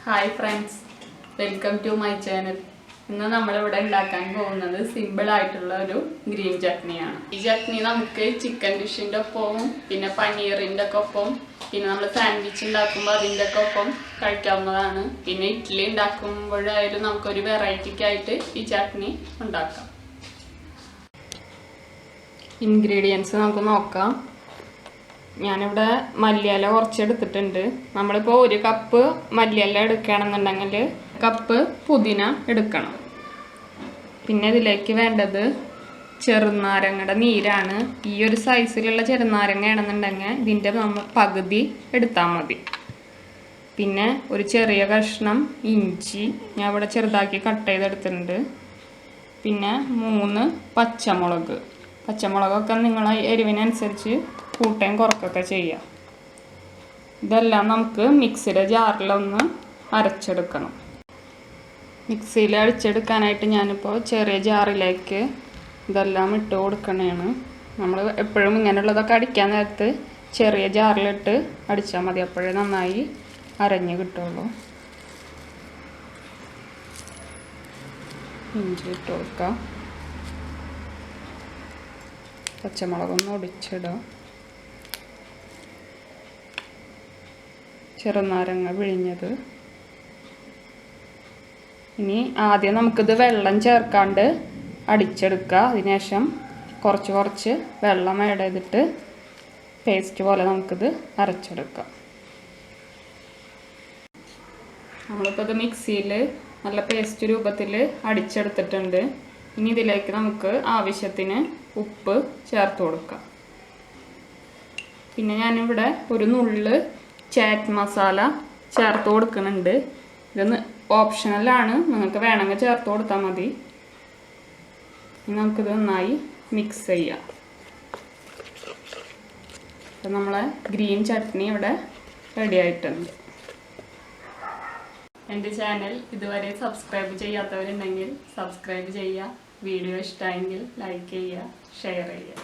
Hi friends, welcome to my channel. ഇന്ന് നമ്മൾ ഇവിടെ ഉണ്ടാക്കാൻ പോകുന്നത് സിമ്പിൾ ആയിട്ടുള്ള ഒരു ഗ്രീൻ ചട്നിയാണ്. ഈ ചട്നി നമുക്ക് ചിക്കൻ ഡിഷിന്റെ ഒപ്പം പിന്നെ പനീറിന്റെ ഒക്കെ ഒപ്പം പിന്നെ നമ്മൾ സാൻഡ്വിച്ച് ഉണ്ടാക്കുമ്പോൾ അതിന്റെ ഒക്കെ ഒപ്പം കഴിക്കാവുന്നതാണ്. പിന്നെ ഇഡ്ഡലി ഉണ്ടാക്കുമ്പോഴായാലും നമുക്ക് ഒരു വെറൈറ്റിക്ക് ആയിട്ട് ഈ ചട്നി ഉണ്ടാക്കാം. ഇൻഗ്രീഡിയൻസ് നമുക്ക് നോക്കാം. ഞാനിവിടെ മല്ലിയില കുറച്ചെടുത്തിട്ടുണ്ട്. നമ്മളിപ്പോൾ 1 കപ്പ് മല്ലിയില എടുക്കുകയാണെന്നുണ്ടെങ്കിൽ കപ്പ് പുതിന എടുക്കണം. പിന്നെ ഇതിലേക്ക് വേണ്ടത് ചെറുനാരങ്ങയുടെ നീരാണ്. ഈ ഒരു സൈസിലുള്ള ചെറുനാരങ്ങയാണെന്നുണ്ടെങ്കിൽ ഇതിൻ്റെ നമ്മൾ പകുതി എടുത്താൽ മതി. പിന്നെ ഒരു ചെറിയ കഷ്ണം ഇഞ്ചി ഞാൻ ഇവിടെ ചെറുതാക്കി കട്ട് ചെയ്തെടുത്തിട്ടുണ്ട്. പിന്നെ 3 പച്ചമുളകൊക്കെ നിങ്ങളെ എരിവിനനുസരിച്ച് കൂട്ടുകയും കുറയ്ക്കുകയൊക്കെ ചെയ്യാം. ഇതെല്ലാം നമുക്ക് മിക്സിയുടെ ജാറിലൊന്ന് അരച്ചെടുക്കണം. മിക്സിയിൽ അടിച്ചെടുക്കാനായിട്ട് ഞാനിപ്പോൾ ചെറിയ ജാറിലേക്ക് ഇതെല്ലാം ഇട്ട് കൊടുക്കണതാണ്. നമ്മൾ എപ്പോഴും ഇങ്ങനെയുള്ളതൊക്കെ അടിക്കാൻ നേരത്ത് ചെറിയ ജാറിലിട്ട് അടിച്ചാൽ മതി. അപ്പോഴേ നന്നായി അരഞ്ഞ് കിട്ടുള്ളൂ. ഇഞ്ചി ഇട്ട് കൊടുക്കാം. പച്ചമുളകൊന്ന് ഒടിച്ചിടാം. ചെറുനാരങ്ങ പിഴിഞ്ഞത്. ഇനി ആദ്യം നമുക്കിത് വെള്ളം ചേർക്കാണ്ട് അടിച്ചെടുക്കുക. അതിനുശേഷം കുറച്ച് വെള്ളം ആഡ് ചെയ്തിട്ട് പേസ്റ്റ് പോലെ നമുക്കിത് അരച്ചെടുക്കാം. നമ്മളിപ്പോൾ ഇത് മിക്സിയിൽ നല്ല പേസ്റ്റ് രൂപത്തിൽ അടിച്ചെടുത്തിട്ടുണ്ട്. ഇനി ഇതിലേക്ക് നമുക്ക് ആവശ്യത്തിന് ഉപ്പ് ചേർത്ത് കൊടുക്കാം. പിന്നെ ഞാനിവിടെ ഒരു നുള്ള് ചാറ്റ് മസാല ചേർത്ത് കൊടുക്കുന്നുണ്ട്. ഇതൊന്ന് ഓപ്ഷണലാണ്, നിങ്ങൾക്ക് വേണമെങ്കിൽ ചേർത്ത് കൊടുത്താൽ മതി. ഇനി നമുക്കിത് നന്നായി മിക്സ് ചെയ്യാം. അപ്പം നമ്മളെ ഗ്രീൻ ചട്നി ഇവിടെ റെഡി ആയിട്ടുണ്ട്. എൻ്റെ ചാനൽ ഇതുവരെ സബ്സ്ക്രൈബ് ചെയ്യാത്തവരുണ്ടെങ്കിൽ സബ്സ്ക്രൈബ് ചെയ്യുക. വീഡിയോ ഇഷ്ടമായെങ്കിൽ ലൈക്ക് ചെയ്യുക, ഷെയർ ചെയ്യുക.